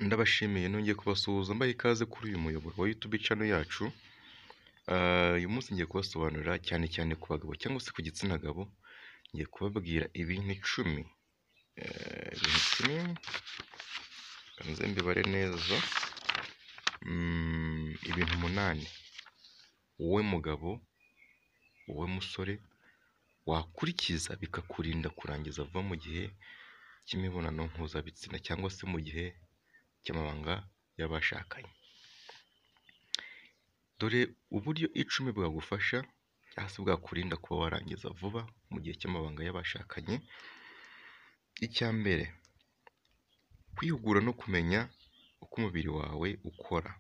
Ndabashimiye nongeye kubasuhuza mbaha ikaze kuri uyu muyoboro wa YouTube channel yacu. Uyu munsi ngiye kubasobanurira cyane cyane ku bagabo cyangwa se ku gitsina gabo, ngiye kubabwira ibintu icumi. Ibintu icumi nze mbibare neza. Ibintu umunani wowe mugabo, wowe musore wakurikiza bikakurinda kurangiza vuba mu gihe cy'imibonano mpuzabitsina cyangwa se mu gihe cy'amabanga y'abashakanye. Dore uburyo icumi bwagufasha cyangwa se bwakurinda kuba warangiza vuba mu gihe cy'amabanga y'abashakanye. Icya mbere, kwihugura no kumenya uko umubiri wawe ukora.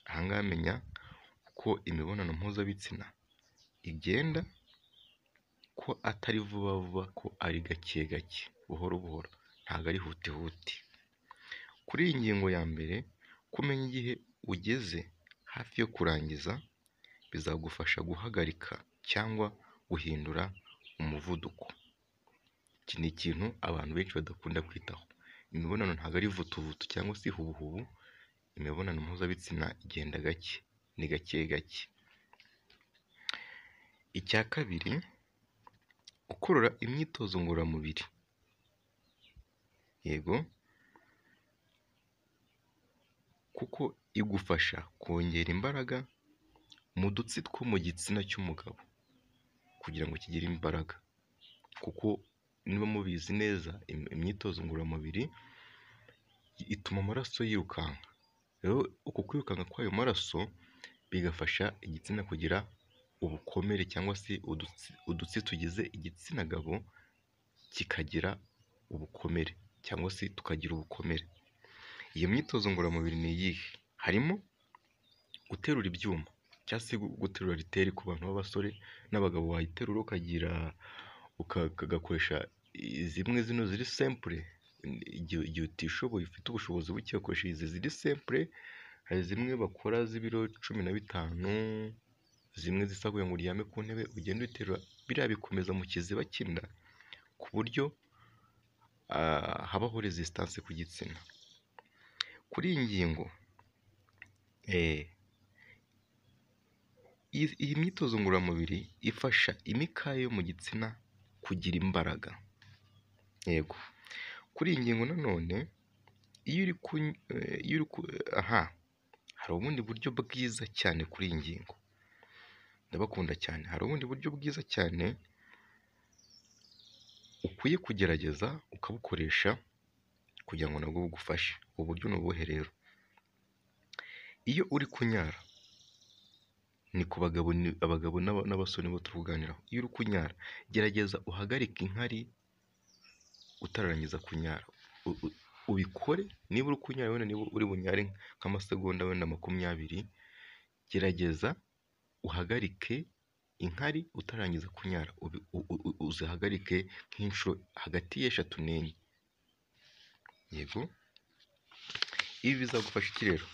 Aha ngaha menya uko imibonano mpuzabitsina igenda, ko atari vuba vuba, ko ari gake gake, buhoro buhoro, ntabwo ari huti huti. Kuri iyi ngingo ya mbere, kumenya igihe ugeze hafi yo kurangiza bizagufasha guhagarika cyangwa guhindura umuvuduko. Iki ni ikintu abantu benshi badakunda kwitaho. Imibonano ntabwo ari vutuvutu cyangwa se ihubuhubu, imibonano mpuzabitsina igenda gake, ni gake gake. Icya kabiri, gukorera imyitozo ngororamubiri. Yego, kuko igufasha kongera imbaraga mu dutsi two mu gitsina cy'umugabo kugira ngo kigire imbaraga. Kuko niba mubizi neza, imyitozo ngororamubiri ituma amaraso yirukanka. Rero uko kwirukanka kw'ayo maraso bigafasha igitsina kugira ubukomere cyangwa se udutsi tugize igitsina gabo kikagira ubukomere cyangwa se tukagira ubukomere. Iyo myitozo ngororamubiri ni iyihe? Harimo guterura ibyuma cyangwa se guterura riteri ku bantu b'abasore n'abagabo. Wayiterura ukagakoresha zimwe zino ziri simple. Igihe utishoboye, ufite ubushobozi buke, ugakoresha izi ziri simple. Hari zimwe bakora z'ibiro 15, zimwe zisa kugira ngo uryame ku ntebe ugende uyiterura. Biriya bikomeza mu kiziba cy'inda ku buryo habaho resistance ku gitsina. Kuri iyi ngingo, iyi myitozo ngororamubiri ifasha imikaya yo mu gitsina kugira imbaraga. Yego, kuri iyi ngingo nanone, hari ubundi buryo bwiza cyane kuri iyi ngingo. Ndabakunda cyane. Hari ubundi buryo bwiza cyane ukwiye kugerageza ukabukoresha kugira ngo nabwo bugufashe. Ubu buryo ni ubuhe rero? Iyo uri kunyara, ni ku bagabo, abagabo n'abasore nibo turi kuganiraho. Iyo uri kunyara, gerageza uhagarike inkari utararangiza kunyara. Ubikore. Niba uri kunyara, wenda niba uri bunyare nk'amasegonda wenda 20, gerageza uhagarike inkari utarangiza kunyara. Uzihagarike nk'inshuro hagati y'3 n'4. Yego, ibi bizagufasha iki rero?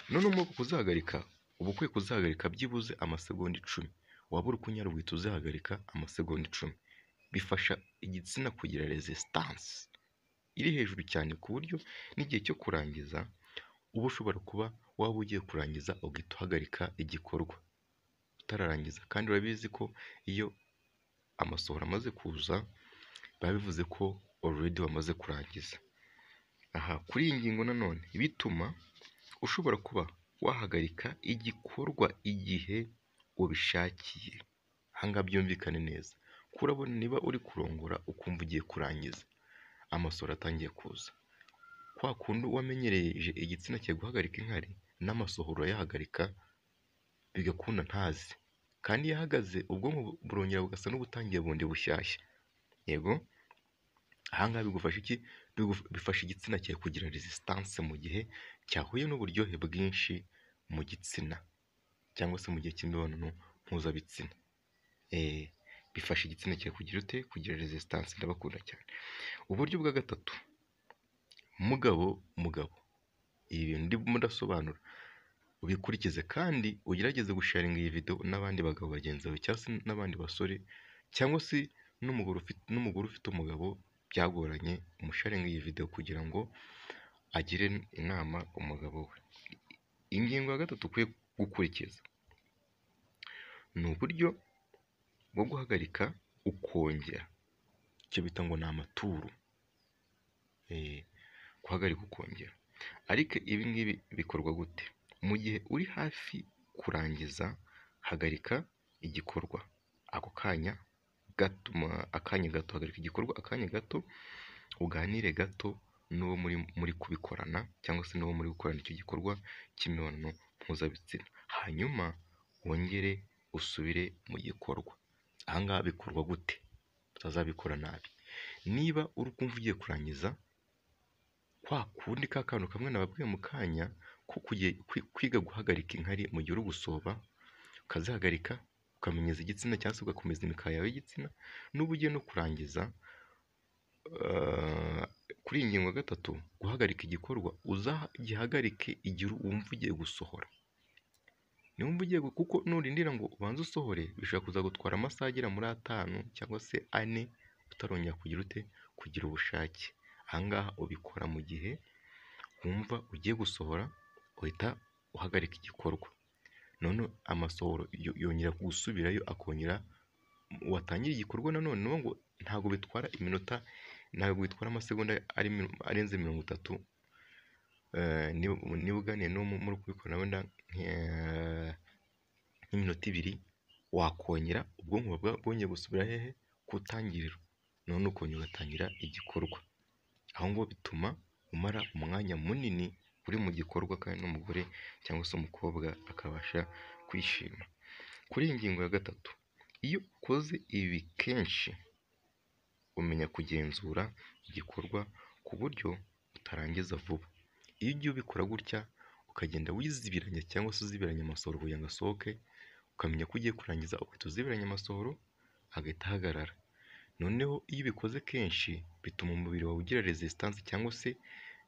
None mu kuzihagarika, uba ukwiye kuzihagarika byibuze amasegonda 10. Waba uri kunyara uhita uzihagarika amasegonda 10. Bifasha igitsina kugira resistance iri hejuru cyane ku buryo n'igihe cyo kurangiza uba ushobora kuba waba ugiye kurangiza ugahita uhagarika igikorwa utararangiza. Kandi urabizi ko iyo amasohoro amaze kuza biba bivuze ko already wamaze kurangiza. Kuri iyi ngingo nanone, bituma ushobora kuba wahagarika igikorwa igihe ubishakiye. Aha ngaha byumvikane neza. Urabona, niba uri kurongora ukumva ugiye kurangiza, amasohoro atangiye kuza, kwa kundi wamenyereje igitsina cyawe guhagarika inkari, n'amasohoro yahagarika bigakunda ntazi. Kandi iyo ahagaze, ubwonko burongera bugasa n'ubutangiye bundi bushyashya. Yego, aha ngaha bigufasha iki? Bifasha igitsina cyawe kugira resistance mu gihe cyahuye n'uburyohe bwinshi mu gitsina cyangwa se mu gihe cy'imibonano mpuzabitsina. Bifasha igitsina cyawe kugira resistance. Ndabakunda cyane. Uburyo bwa gatatu, mugabo, ibi bintu ndimo ndasobanura ubikurikize kandi ugerageze gusharinga iyi video n'abandi bagabo bagenzi bawe cyangwa se n'abandi basore, cyangwa se n'umugore ufite umugabo byagoranye, umusharinga iyi video kugira ngo agire inama umugabo we. Ingingo ya gatatu ukwiye gukurikiza ni uburyo bwo guhagarika ukongera, icyo bita ngo ni amaturu. Guhagarika ukongera, ariko ibi ngibi bikorwa gute? Mu gihe uri hafi kurangiza, hagarika igikorwa ako kanya gato, hagarika igikorwa akanya gato, uganire gato n'uwo muri kubikorana cyangwa se n'uwo muri gukorana icyo gikorwa cy'imibonano mpuzabitsina, hanyuma wongere usubire mu gikorwa. Aha ngaha bikorwa gute utazabikora nabi? Niba uri kumva ugiye kurangiza, kwa kundi ka kantu kamwe nababwiye mu kanya ko kwiga guhagarika inkari mu gihe uri gusoba, ukazihagarika ukamenyeza igitsina cyangwa se ugakomeza imikaya yawe y'igitsina, n'ubu ugiye no kurangiza, kuri iyi ngingo ya gatatu, guhagarika igikorwa, uzagihagarike igihe wumva ugiye gusohora. Niwumva ugiye, kuko nurindira ngo ubanze usohore, bishobora kuzagutwara amasaha agera muri 5 cyangwa se 4 utarongera kugira ubushake. Aha ngaha ubikora mu gihe wumva ugiye gusohora, uhita uhagarika igikorwa. None amasohoro yongera gusubirayo, akongera watangira igikorwa nanone. Nuwo ngo ntabwo bitwara iminota, ntabwo bitwara amasegonda arenze 30. Niba uganiye muri kubikora wenda nk'iminota 2, wakongera ubwonko bwongeye gusubira hehe? Kutangiriro. None ukongera ugatangira igikorwa. Aho ngo bituma umara umwanya munini uri mu gikorwa, kandi n'umugore cyangwa se umukobwa akabasha kwishima. Kuri iyi ngingo ya gatatu, iyo ukoze ibi kenshi, umenya kugenzura igikorwa ku buryo utarangiza vuba. Iyo ugiye ubikora gutya, ukagenda wizibiranya cyangwa se uzibiranya amasohoro kugira ngo asohoke, ukamenya ko ugiye kurangiza, ugahita uzibiranya amasohoro agahita ahagarara. Noneho iyo ubikoze kenshi, bituma umubiri wawe ugira resistance, cyangwa se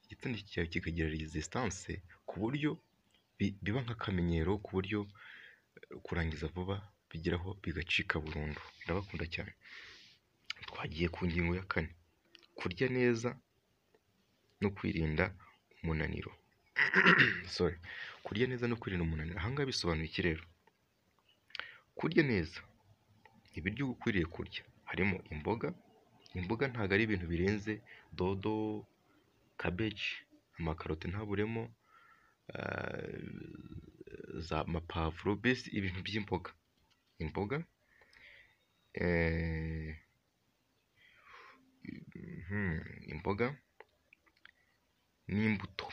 igitsina cyawe kikagira resistance, ku buryo biba nk'akamenyero, ku buryo kurangiza vuba bigeraho bigacika burundu. Ndabakunda cyane. Twagiye ku ngingo ya 4, kurya neza no kwirinda umunaniro. Kurya neza no kwirinda umunaniro. Aha ngaha bisobanuye iki rero? Kurya neza, ibiryo ukwiriye kurya harimo imboga. Imboga ntabwo ari ibintu birenze: dodo, cabbage, amakaroti ntaburemo, za mapavuro, mbese ibintu by'imboga. Imboga, imboga n'imbuto,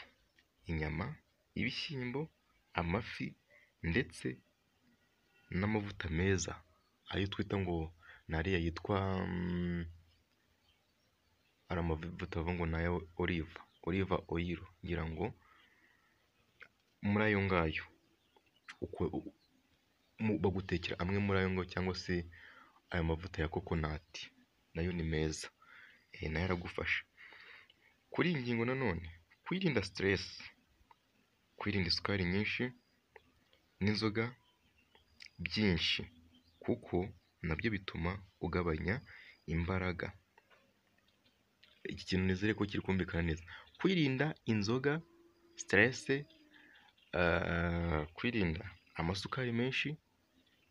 inyama, ibishyimbo, amafi, ndetse n'amavuta meza, ayo twita ngo ni ariya yitwa, ari amavuta bavuga ngo ni aya olive oil, ngira ngo muri ayo ngayo bagutekera amwe muri ayo ngayo, cyangwa se aya mavuta ya kokonati nayo ni meza, nayo aragufasha. Kuri iyi ngingo nanone, kwirinda stress, kwirinda isukari nyinshi n'inzoga byinshi, kuko nabyo bituma ugabanya imbaraga. Iki kintu nizere ko kiri kumvikana neza. Kwirinda inzoga, stress, kwirinda amasukari menshi,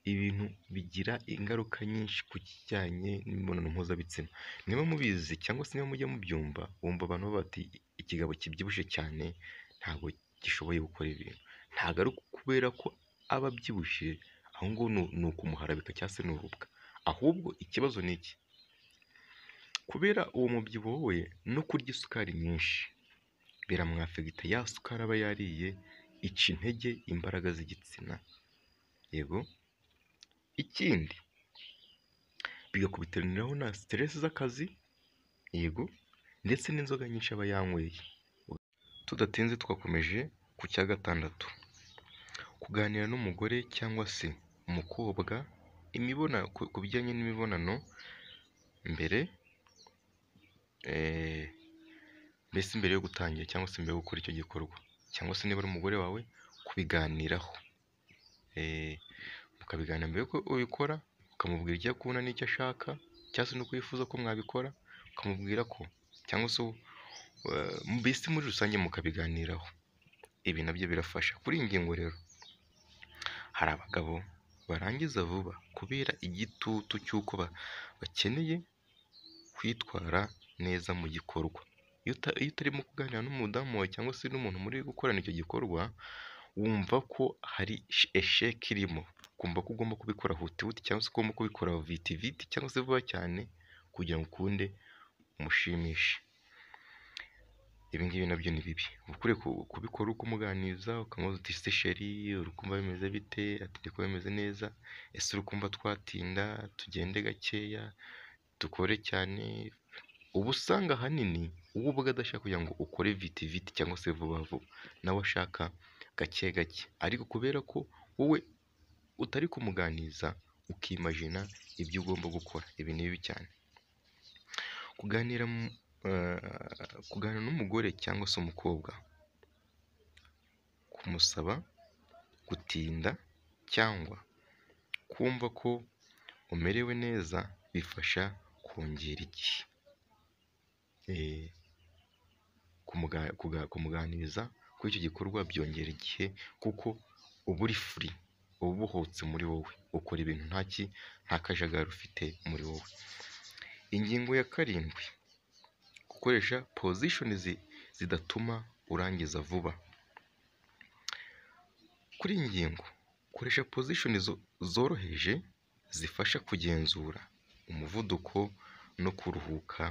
ibintu bigira ingaruka nyinshi ku kijyanye n'imibonano mpuzabitsina. Niba mubizi cyangwa se niba mujya mubyumva, wumva abantu bati ikigabo kibyibushye cyane ntabwo gishoboye gukora ibintu. Ntabwo ari kubera ko aba abyibushye, aho ngo ni ukumuharabika cyangwa se ni urubwa. Ahubwo ikibazo ni iki? Kubera uwo mubyibuho we no kurya isukari nyinshi, biramwafegita. Ya sukari aba yariye ica intege imbaraga z'igitsina. Yego. Ikindi, bigakubitiraniraho na stress z'akazi. Yego. Ndetse n'inzoga nyinshi aba yanyweye. Tudatinze twakomeje ku cya 6, kuganira n'umugore cyangwa se umukobwa ku bijyanye n'imibonano mbere, mbese mbere yo gutangira cyangwa se mbere yo gukora icyo gikorwa, cyangwa se niba ari umugore wawe, kubiganiraho. Mukabiganira mbere yuko ubikora, ukamubwira icyo akunda n'icyo ashaka, cyangwa se nuko wifuza ko mwabikora, ukamubwira ko, cyangwa se mbese muri rusange mukabiganiraho. Ibi nabyo birafasha. Kuri iyi ngingo rero, hari abagabo barangiza vuba kubera igitutu cy'uko bakeneye kwitwara neza mu gikorwa. Iyo utarimo kuganira n'umudamu wawe cyangwa se n'umuntu muri gukorana icyo gikorwa, wumva ko hari esheke irimo, ukumva ko ugomba kubikora hutihuti cyangwa se ugomba kubikora vitiviti cyangwa se vuba cyane kugira ngo ukunde umushimishe. Ibi ngibi nabyo ni bibi. Uba ukwiye kubikora uko umuganiza, ukamubaza uti ese sheri uri kumva bimeze bite? Ati ndi kumva bimeze neza. Ese uri kumva twatinda? Tugende gakeya, dukore cyane. Uba usanga ahanini uwo ubwo adashaka kugira ngo ukore vitiviti cyangwa se vuba vuba, nawe ashaka gake gake, ariko kubera ko wowe utari kumuganiza ukimajina ibyo ugomba gukora. Ibi ni bibi cyane. Kuganira n'umugore cyangwa se umukobwa, kumusaba gutinda cyangwa kumva ko umerewe neza bifasha kongera igihe. Kumuganiriza kuri icyo gikorwa byongera igihe, kuko uba uri furi, uba ubohotse muri wowe, ukora ibintu nta kajagari ufite muri wowe. Ingingo ya 7, gukoresha pozishoni zidatuma urangiza vuba. Kuri iyi ngingo, koresha pozishoni zoroheje zifasha kugenzura umuvuduko no kuruhuka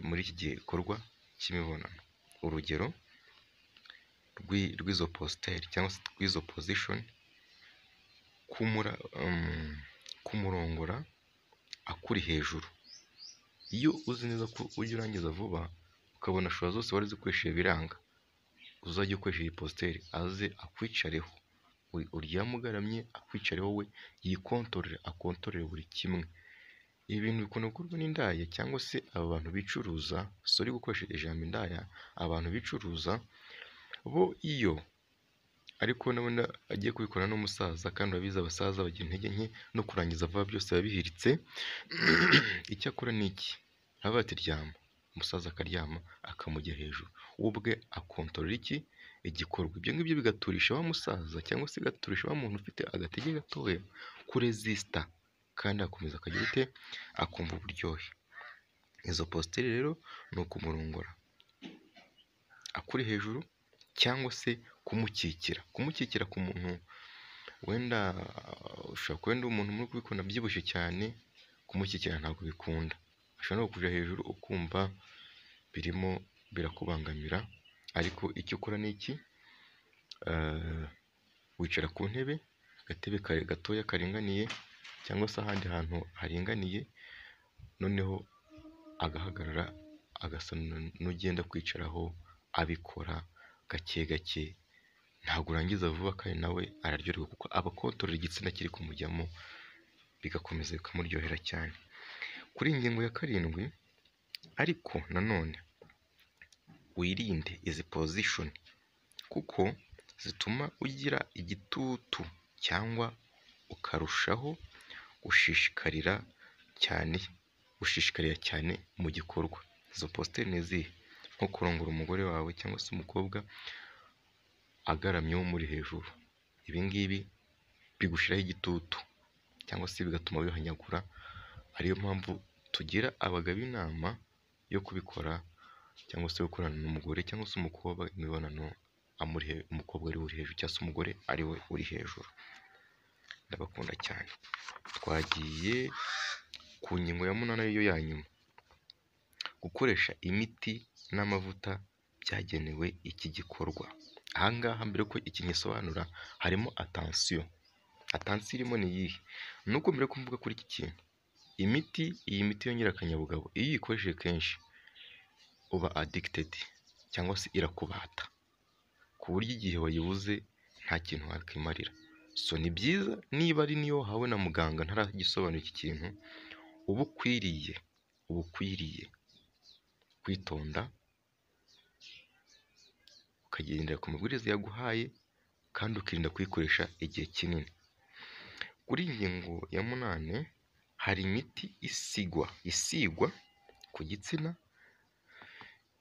muri iki gikorwa cy'imibonano. Urugero rw'izo positeri cyangwa se rw'izo pozishoni: kumurongora akuri hejuru. Iyo uzi neza ko ujya urangiza vuba, ukabona shora zose wari zikoresheje biranga, uzajya ukoresha iyi positeri, aze akwicareho, uryame ugaramye, akwicareho we yikontorere, akontorere buri kimwe. Ibi bintu bikunda gukorwa n'indaya cyangwa se aba bantu bicuruza, sori gukoresha ijambo indaya, abantu bicuruza bo iyo ariko nabona agiye kubikora n'umusaza, kandi urabizi abasaza bagira intege nke no kurangiza vuba byose biba bihiritse. Icyo akora ni iki? Aba ati ryama, umusaza akaryama akamujya hejuru, ubwe akontorora igikorwa. Ibyo ngibyo bigaturisha wa musaza cyangwa se gaturisha wa muntu ufite agatege gatoya kurezisita, kandi akomeza akagira akumva uburyohe. Izo positeri rero ni ukumurongora akuri hejuru cyangwa se kumukikira ku muntu wenda ushobora kuba wenda umuntu muri kubikunda abyibushye cyane, kumukikira ntabwo bikunda. Ashobora no kujya hejuru ukumva birimo birakubangamira, ariko icyo ukora ni iki? Wicara ku ntebe, agatebe gatoya karinganiye cyangwa se ahandi hantu haringaniye, noneho agahagarara agasa n'ugenda kwicaraho, abikora gake gake. Ntabwo urangiza vuba, kandi nawe araryoherwa kuko aba akontorora igitsina kiri kumujyamo, bigakomeza bikamuryohera cyane. Kuri iyi ngingo ya 7, ariko nanone wirinde izi pozishoni kuko zituma ugira igitutu cyangwa ukarushaho gushishikarira cyane mu gikorwa. Izo positeri ni izihe? Nko kurongora umugore wawe cyangwa se umukobwa agaramye wo muri hejuru. Ibi ngibi bigushyiraho igitutu cyangwa se bigatuma wihanyagura. Ariyo mpamvu tugira abagabo inama yo kubikora cyangwa se gukorana n'umugore cyangwa se umukobwa imibonano umukobwa ari we uri hejuru cyangwa se umugore ari we uri hejuru. Ndabakunda cyane. Twagiye ku ngingo ya 8 ariyo ya nyuma: gukoresha imiti n'amavuta byagenewe iki gikorwa. Aha ngaha mbere ko iki ngisobanura harimo atansiyo irimo ni iyihe? Nuko mbere ko mvuga kuri iki kintu, iyi miti yongera akanyabugabo, iyo uyikoresheje kenshi uba adikitedi cyangwa se irakubata, ku buryo igihe wayibuze nta kintu wakwimarira. So ni byiza niba ari niyo wahawe na muganga ntaragisobanura iki kintu, uba ukwiriye kwitonda ukagendera ku mabwiriza yaguhaye, kandi ukirinda kuyikoresha igihe kinini. Kuri iyi ngingo ya 8, hari imiti isigwa ku gitsina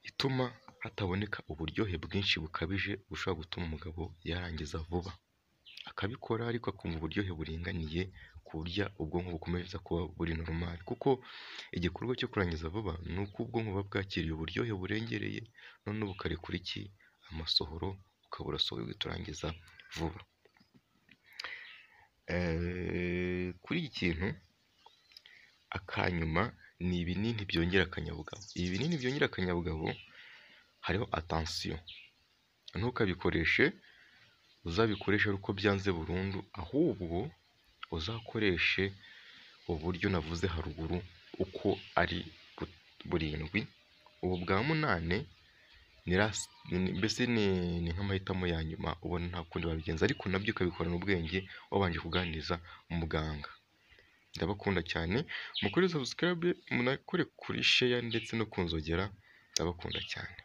ituma hataboneka uburyohe bwinshi bukabije bushobora gutuma umugabo yarangiza vuba, akabikora ariko akumva uburyohe buringaniye ku buryo ubwonko bukomeza kuba buri normal, kuko igikorwa cyo kurangiza vuba ni uko ubwonko buba bwakiriye uburyohe burengereye, noneho bukarekura iki, amasohoro, ukaba urasohoye ugahita urangiza vuba. Kuri iki kintu akanyuma ni ibinini byongera akanyabugabo. Ibi binini byongera akanyabugabo hariho attention, ntukabikoreshe, uzabikoresha ari uko byanze burundu, ahubwo uzakoreshe uburyo navuze haruguru uko ari burindwi. Ubu bwa munane mbese ni nk'amahitamo ya nyuma, ubona nta kundi wabigenza, ariko nabyo ukabikorana ubwenge wabanje kuganiriza umuganga. Ndabakunda cyane, mukore subscribe, munakore kuri share ndetse no kunzogera, ndabakunda cyane.